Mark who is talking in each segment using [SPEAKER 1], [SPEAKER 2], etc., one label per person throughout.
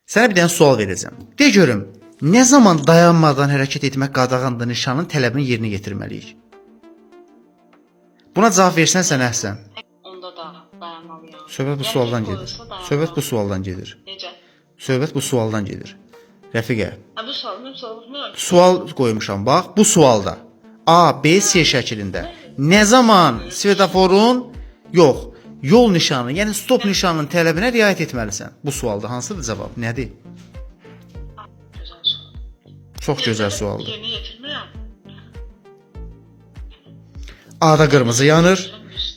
[SPEAKER 1] Sənə bir dənə sual verəcəm. De görüm, nə zaman dayanmadan hərəkət etmək qadağandır nişanın tələbini yerinə yetirməliyik? Buna cavab versən sən əhsən.
[SPEAKER 2] Onda da dayanmalıyam.
[SPEAKER 1] Söhbət bu
[SPEAKER 2] Yəni
[SPEAKER 1] sualdan
[SPEAKER 2] ki,
[SPEAKER 1] gedir.
[SPEAKER 2] qoyulsa dayanmalıyam.
[SPEAKER 1] Söhbət bu sualdan gedir.
[SPEAKER 2] Necə?
[SPEAKER 1] Söhbət bu sualdan gedir. Rəfiqə,
[SPEAKER 2] Bu sualını
[SPEAKER 1] sual qoymuşam bax, bu sualda A, B, C şəklində. Nə zaman svetoforun yox, yol nişanı, yəni stop nişanının tələbinə riayət etməlisən? Bu sualda hansıdır cavab? Nədir?
[SPEAKER 2] gözəl sual.
[SPEAKER 1] Çox gözəl sualdır.
[SPEAKER 2] Yerinə yetirmirəm.
[SPEAKER 1] A-da qırmızı yanır,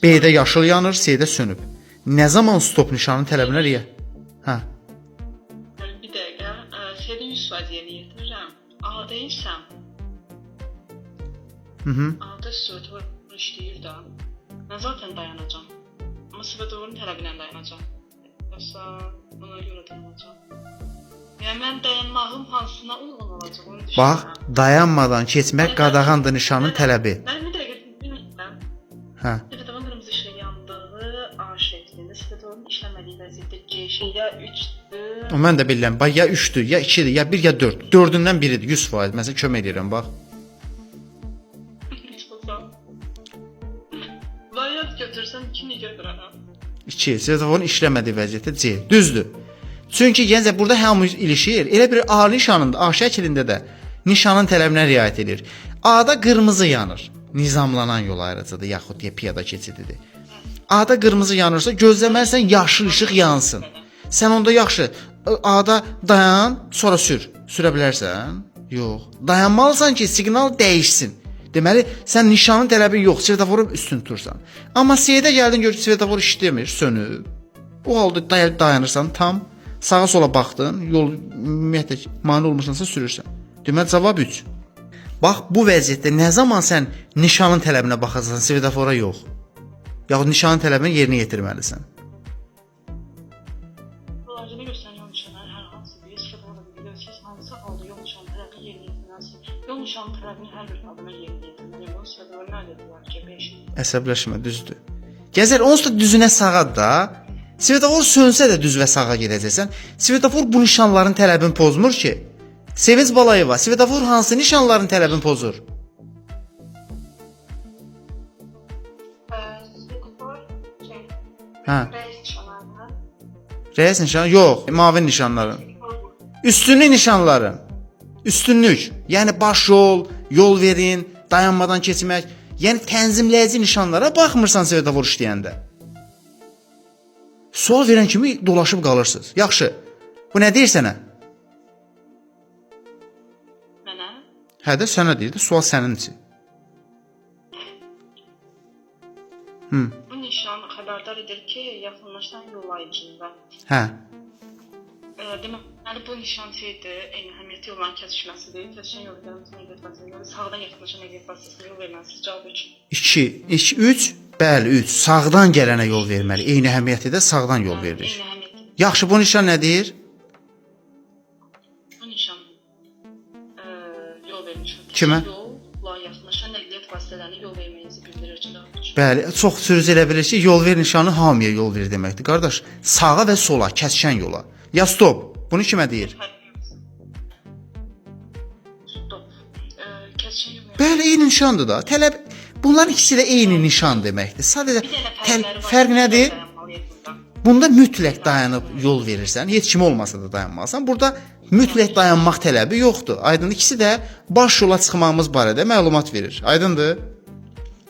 [SPEAKER 1] B-də yaşıl yanır, C-də sönüb. Nə zaman stop nişanının tələbinə riayət? Hə.
[SPEAKER 2] Yəni bir dəqiqə, C-də 100% yerinə yetirirəm. A-da isəm, A-da svetofor işləyir də. Mən zaten dayanacağam. Amma svetoforun tələbinə dayanacağam. Yoxsa ona görə dayanacağam. Yəni mən dayanmağım hansına uyğun olacaq onu düşünürəm.
[SPEAKER 1] Bax, dayanmadan keçmək qadağandır nişanın tələbi.
[SPEAKER 2] Mən bir dəqiqə bilmirəm.
[SPEAKER 1] Hə.
[SPEAKER 2] Svetoforun qırmızı işığı yandığı A şəklində, svetoforun işləmədiyi vəziyyətdə C şəkli ya 3-dür.
[SPEAKER 1] Mən də bilirəm. Bax ya 3-dür, ya 2-dir, ya 1, ya 4. 4-ündən biridir 100%. Məsələn kömək edirəm bax.
[SPEAKER 2] Variant götürsəm 2-ni götürərəm.
[SPEAKER 1] 2. Svetoforun işləmədiyi vəziyyətdə C. Düzdür. Çünki gəncə burada hamı ilişir. Elə bir A nişanında, A şəklində də nişanın tələbinə riayət edir. A-da qırmızı yanır. Nizamlanan yol ayrıcıdır, yaxud ya piyada keçididir. A-da qırmızı yanırsa gözləməlisən yaşıl işıq yansın. Sən onda yaxşı A-da dayan, sonra sür. Sürə bilərsən? Yox. Dayanmalısan ki, siqnal dəyişsin. Deməli, sən nişanın tələbin yox, svetoforu üstün tutursan. Amma C-də gəldin gör ki, svetofor işləmir, sönüb. O halda dayanırsan tam, sağa sola baxdın, yol ümumiyyətlə mane olmuşsansa sürürsən. Deməli, cavab 3. Bax, bu vəziyyətdə nə zaman sən nişanın tələbinə baxasan, svetofora yox. Yaxud nişanın tələbini yerinə yetirməlisən.
[SPEAKER 2] Müraciətə göstərən yol nişanları hər hansı bir svetoforla bilir ki, hansı halda yol nişanı tələbini yerinə yetirməlisin. Yol nişanı tələbini hər bir halda yerinə yetirməli. Yol svetoforu nə edir ki, 5.
[SPEAKER 1] Əsəbləşmə, düzdür. Gəzər, onsuz da düzünə sağa da, svetofor sönsə də düz və sağa gedəcəksən. Svetofor bu nişanların tələbini pozmur ki. Sevinç Balayeva, svetofor hansı nişanların tələbini pozur?
[SPEAKER 2] Svetofor
[SPEAKER 1] Hə,
[SPEAKER 2] reis nişanlarına
[SPEAKER 1] rəis nişanı yox, mavi nişanların. Üstünlük nişanları. Üstünlük, yəni baş yol, yol verin, dayanmadan keçmək, yəni tənzimləyici nişanlara baxmırsan svetofor işləyəndə. Sual verən kimi dolaşıb qalırsınız. Yaxşı. Bu nə deyir sənə?
[SPEAKER 2] mənə
[SPEAKER 1] Hə də sənə deyir də, sual sənin üçün.
[SPEAKER 2] bu nişan xəbərdar edir ki, yaxınlaşan yol ayrıcında.
[SPEAKER 1] Hə.
[SPEAKER 2] Deməli bu nişan şeydir, eyni əhəmiyyətli yolların kəsişməsidir. Kəsişən yol verilməsi nəqliyyat vasitəsində, sağdan yaxınlaşan nəqliyyat vasitəsində yol verilməsi cavab 3.
[SPEAKER 1] 2, 3, bəli 3. Sağdan gələnə yol verməli. Eyni əhəmiyyətli də sağdan yol verilir.
[SPEAKER 2] Eyni əhəmiyyətli.
[SPEAKER 1] Yaxşı, bu nişan nə deyir?
[SPEAKER 2] Bu nişan yol verilmiş.
[SPEAKER 1] Kimə?
[SPEAKER 2] Yolla yaxınlaşan nəqliyyat vasitələrinə yol verməyinizi bildirir cavab 3.
[SPEAKER 1] Bəli, çox sürücü elə bilir ki, yol ver nişanı hamıya yol ver deməkdir. Qardaş, sağa və sola, kəsişən yola. Ya stop. Bunu kimə deyir?
[SPEAKER 2] Stop. Kəsişən yol.
[SPEAKER 1] Bəli, eyni nişandır da. Tələb bunların ikisi də eyni nişan deməkdir. Sadəcə fərq nədir? Bunda mütləq dayanıb yol verirsən. Heç kim olmasa da dayanmalısan. Burada mütləq dayanmaq tələbi yoxdur. Aydındır, ikisi də baş yola çıxmağımız barədə məlumat verir. Aydındır?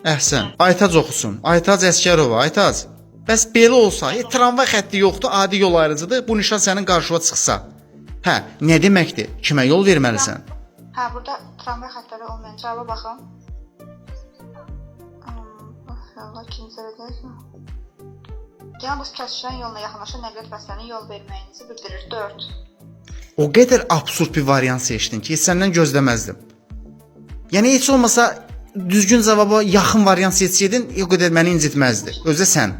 [SPEAKER 1] Əhsən. Aytac oxusun. Aytac Əskərova, Aytac. Bəs belə olsa, tramvay xətti yoxdur, adi yol ayrıcıdır. Bu nişan sənin qarşına çıxsa. Hə, nə deməkdir? Kimə yol verməlisən?
[SPEAKER 3] Hə, burada tramvay xəttləri olmayan cavaba baxın. Allah ikinci zərədəyəsin. Yəni bu kəsişən yolla yaxınlaşan nəqliyyat vasitəsinə yol verməyinizi bildirir. 4.
[SPEAKER 1] O qədər absurd bir variant seçdin ki, səndən gözləməzdim. Yəni heç olmasa düzgün cavaba yaxın variant seçsəydin, o qədər məni incitməzdi. Özə sən.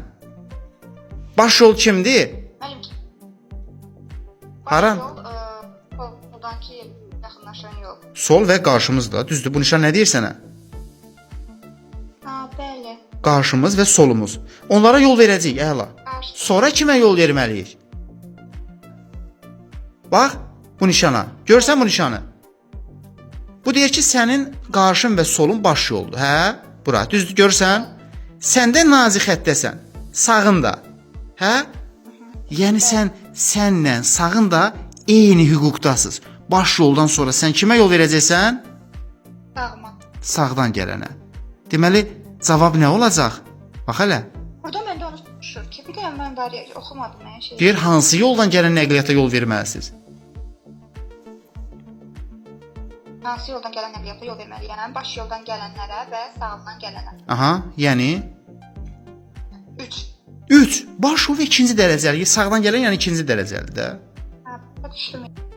[SPEAKER 1] Baş yol kimdir?
[SPEAKER 3] Mənim
[SPEAKER 1] Haran?
[SPEAKER 3] Soldakı yaxınlaşan yol.
[SPEAKER 1] Sol və qarşımızda. Düzdür, bu nişan nə deyir sənə?
[SPEAKER 3] Ha, bəli.
[SPEAKER 1] Qarşımız və solumuz. Onlara yol verəcəyik, əla. Sonra kimə yol verməliyik? Bax, bu nişana. Görsən bu nişanı? Bu deyir ki, sənin qarşın və solun baş yoldur, hə? Bura, düzdür, görsən? Sən də nazik xəttəsən, sağında. Hə? Yəni sənlə sağın da eyni hüquqdasınız. Baş yoldan sonra sən kimə yol verəcəksən?
[SPEAKER 3] Sağma.
[SPEAKER 1] Sağdan gələnə. Deməli, cavab nə olacaq? Bax hələ.
[SPEAKER 3] Burada məndə onu soruşur ki, bir də mən var ya, oxumadım mən şey.
[SPEAKER 1] Deyir, hansı yoldan gələn nəqliyyata yol verməlisiniz?
[SPEAKER 3] Hansı yoldan gələn nəqliyyata yol verməliyəm? Baş yoldan gələnlərə və sağdan gələnə.
[SPEAKER 1] Aha, yəni
[SPEAKER 3] 3.
[SPEAKER 1] 3. Baş yol ikinci dərəcəli, sağdan gələn yəni ikinci dərəcəlidir də.
[SPEAKER 3] Hə, başa düşdüm.